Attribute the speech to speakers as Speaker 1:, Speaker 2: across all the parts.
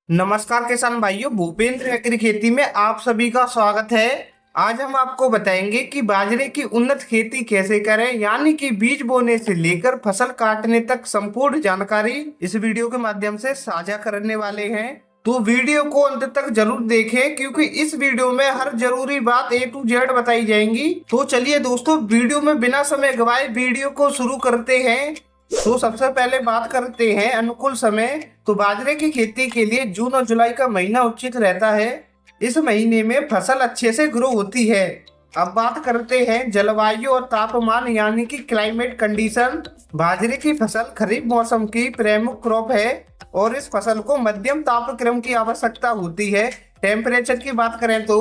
Speaker 1: नमस्कार किसान भाइयों, भूपेंद्र एग्री खेती में आप सभी का स्वागत है। आज हम आपको बताएंगे कि बाजरे की उन्नत खेती कैसे करें, यानी कि बीज बोने से लेकर फसल काटने तक संपूर्ण जानकारी इस वीडियो के माध्यम से साझा करने वाले हैं। तो वीडियो को अंत तक जरूर देखें, क्योंकि इस वीडियो में हर जरूरी बात A to Z बताई जाएंगी। तो चलिए दोस्तों, वीडियो में बिना समय गवाए वीडियो को शुरू करते हैं। तो सबसे पहले बात करते हैं अनुकूल समय। तो बाजरे की खेती के लिए जून और जुलाई का महीना उचित रहता है। इस महीने में फसल अच्छे से ग्रो होती है। अब बात करते हैं जलवायु और तापमान, यानी कि क्लाइमेट कंडीशन। बाजरे की फसल खरीफ मौसम की प्रमुख क्रॉप है और इस फसल को मध्यम तापक्रम की आवश्यकता होती है। टेम्परेचर की बात करें तो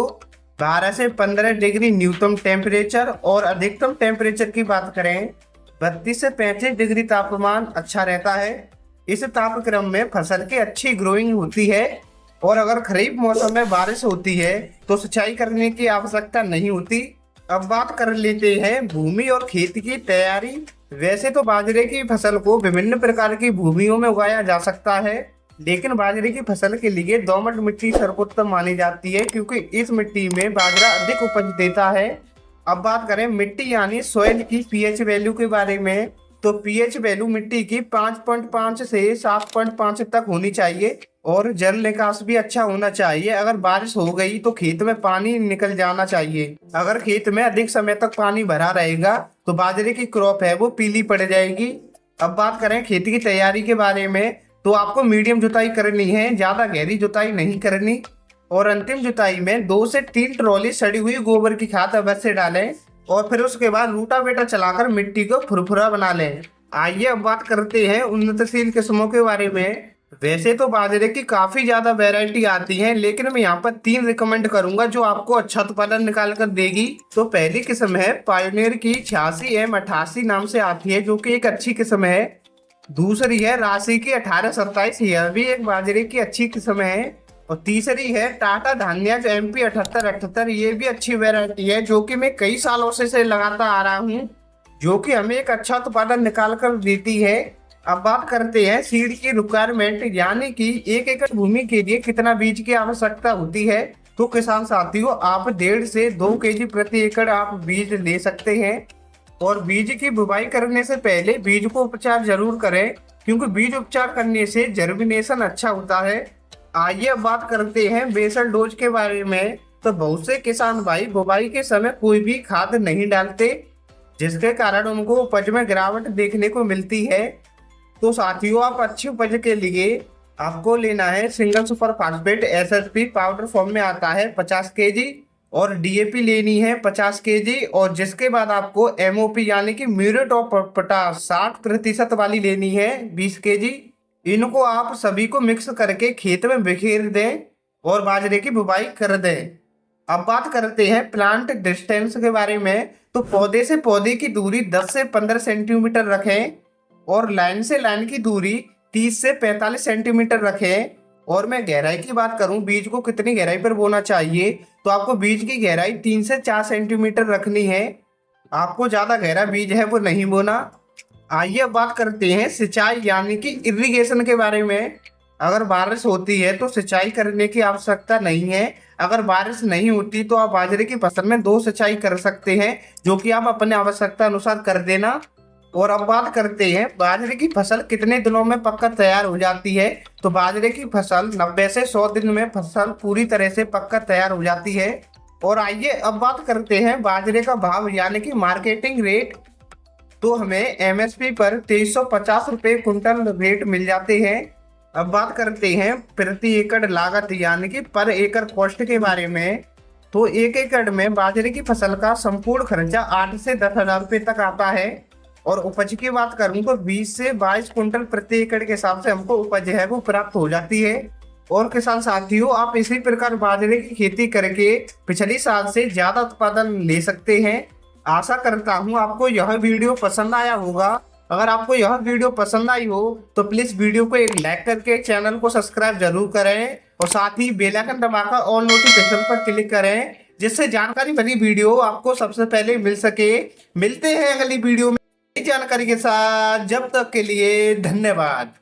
Speaker 1: 12 से 15 डिग्री न्यूनतम टेम्परेचर और अधिकतम टेम्परेचर की बात करें 32 से 35 डिग्री तापमान अच्छा रहता है। इस तापक्रम में फसल की अच्छी ग्रोइंग होती है और अगर खरीफ मौसम में बारिश होती है तो सिंचाई करने की आवश्यकता नहीं होती। अब बात कर लेते हैं भूमि और खेत की तैयारी। वैसे तो बाजरे की फसल को विभिन्न प्रकार की भूमियों में उगाया जा सकता है, लेकिन बाजरे की फसल के लिए दोमट मिट्टी सर्वोत्तम मानी जाती है, क्योंकि इस मिट्टी में बाजरा अधिक उपज देता है। अब बात करें मिट्टी यानी सॉइल की पीएच वैल्यू के बारे में, तो पीएच वैल्यू मिट्टी की 5.5 से 7.5 तक होनी चाहिए और जल निकास भी अच्छा होना चाहिए। अगर बारिश हो गई तो खेत में पानी निकल जाना चाहिए। अगर खेत में अधिक समय तक पानी भरा रहेगा तो बाजरे की क्रॉप है वो पीली पड़ जाएगी। अब बात करें खेती की तैयारी के बारे में, तो आपको मीडियम जुताई करनी है, ज्यादा गहरी जुताई नहीं करनी। और अंतिम जुताई में 2 से 3 ट्रॉली सड़ी हुई गोबर की खाद अवश्य डालें और फिर उसके बाद रूटावेटर चलाकर मिट्टी को फुरफुरा बना लें। आइए अब बात करते हैं उन्नतशील किस्मों के बारे में। वैसे तो बाजरे की काफी ज्यादा वैरायटी आती है, लेकिन मैं यहाँ पर 3 रिकमेंड करूंगा जो आपको अच्छा उत्पादन निकाल कर देगी। तो पहली किस्म है पायोनियर की 86M88 नाम से आती है, जो कि एक अच्छी किस्म है। दूसरी है राशि की 1827, यह भी एक बाजरे की अच्छी किस्म है। और तीसरी है टाटा धान्या MP 7878, ये भी अच्छी वैरायटी है, जो कि मैं कई सालों से लगाता आ रहा हूँ, जो कि हमें एक अच्छा उत्पादन निकाल कर देती है। अब बात करते हैं सीड की रिक्वायरमेंट, यानी कि 1 एकड़ भूमि के लिए कितना बीज की आवश्यकता होती है। तो किसान साथियों, आप 1.5 से 2 kg प्रति एकड़ आप बीज ले सकते हैं। और बीज की बुवाई करने से पहले बीज को उपचार जरूर करें, क्योंकि बीज उपचार करने से जर्मिनेशन अच्छा होता है। आइए अब बात करते हैं बेसल डोज के बारे में। तो बहुत से किसान भाई बुवाई के समय कोई भी खाद नहीं डालते, जिसके कारण उनको उपज में गिरावट देखने को मिलती है। तो साथियों, आप अच्छी उपज के लिए आपको लेना है single super phosphate SSP, powder form में आता है 50 kg, और DAP लेनी है 50 kg, और जिसके बाद आपको MOP यानी कि म्यूरेट ऑफ पोटाश 60% वाली लेनी है 20 kg। इनको आप सभी को मिक्स करके खेत में बिखेर दें और बाजरे की बुवाई कर दें। अब बात करते हैं प्लांट डिस्टेंस के बारे में। तो पौधे से पौधे की दूरी 10 से 15 सेंटीमीटर रखें और लाइन से लाइन की दूरी 30 से 45 सेंटीमीटर रखें। और मैं गहराई की बात करूं, बीज को कितनी गहराई पर बोना चाहिए, तो आपको बीज की गहराई 3 से 4 सेंटीमीटर रखनी है। आपको ज्यादा गहरा बीज है वो नहीं बोना। आइए अब बात करते हैं सिंचाई यानी कि इरिगेशन के बारे में। अगर बारिश होती है तो सिंचाई करने की आवश्यकता नहीं है। अगर बारिश नहीं होती तो आप बाजरे की फसल में 2 सिंचाई कर सकते हैं, जो कि आप अपने आवश्यकता अनुसार कर देना। और अब बात करते हैं बाजरे की फसल कितने दिनों में पककर तैयार हो जाती है। तो बाजरे की फसल 90 से 100 दिन में फसल पूरी तरह से पककर तैयार हो जाती है। और आइए अब बात करते हैं बाजरे का भाव यानी कि मार्केटिंग रेट। तो हमें MSP पर 2350 रुपये कुंटल रेट मिल जाते हैं। अब बात करते हैं प्रति एकड़ लागत यानी कि पर एकड़ कॉस्ट के बारे में। तो 1 एकड़ में बाजरे की फसल का संपूर्ण खर्चा 8 से 10,000 रुपये तक आता है। और उपज की बात करूं तो 20 से 22 कुंटल प्रति एकड़ के हिसाब से हमको उपज है वो प्राप्त हो जाती है। और किसान साथियों, आप इसी प्रकार बाजरे की खेती करके पिछले साल से ज्यादा उत्पादन ले सकते हैं। आशा करता हूं आपको यह वीडियो पसंद आया होगा। अगर आपको यह वीडियो पसंद आई हो तो प्लीज वीडियो को एक लाइक करके चैनल को सब्सक्राइब जरूर करें और साथ ही बेल आइकन दबाकर ऑल नोटिफिकेशन पर क्लिक करें, जिससे जानकारी भरी वीडियो आपको सबसे पहले मिल सके। मिलते हैं अगली वीडियो में नई जानकारी के साथ, जब तक के लिए धन्यवाद।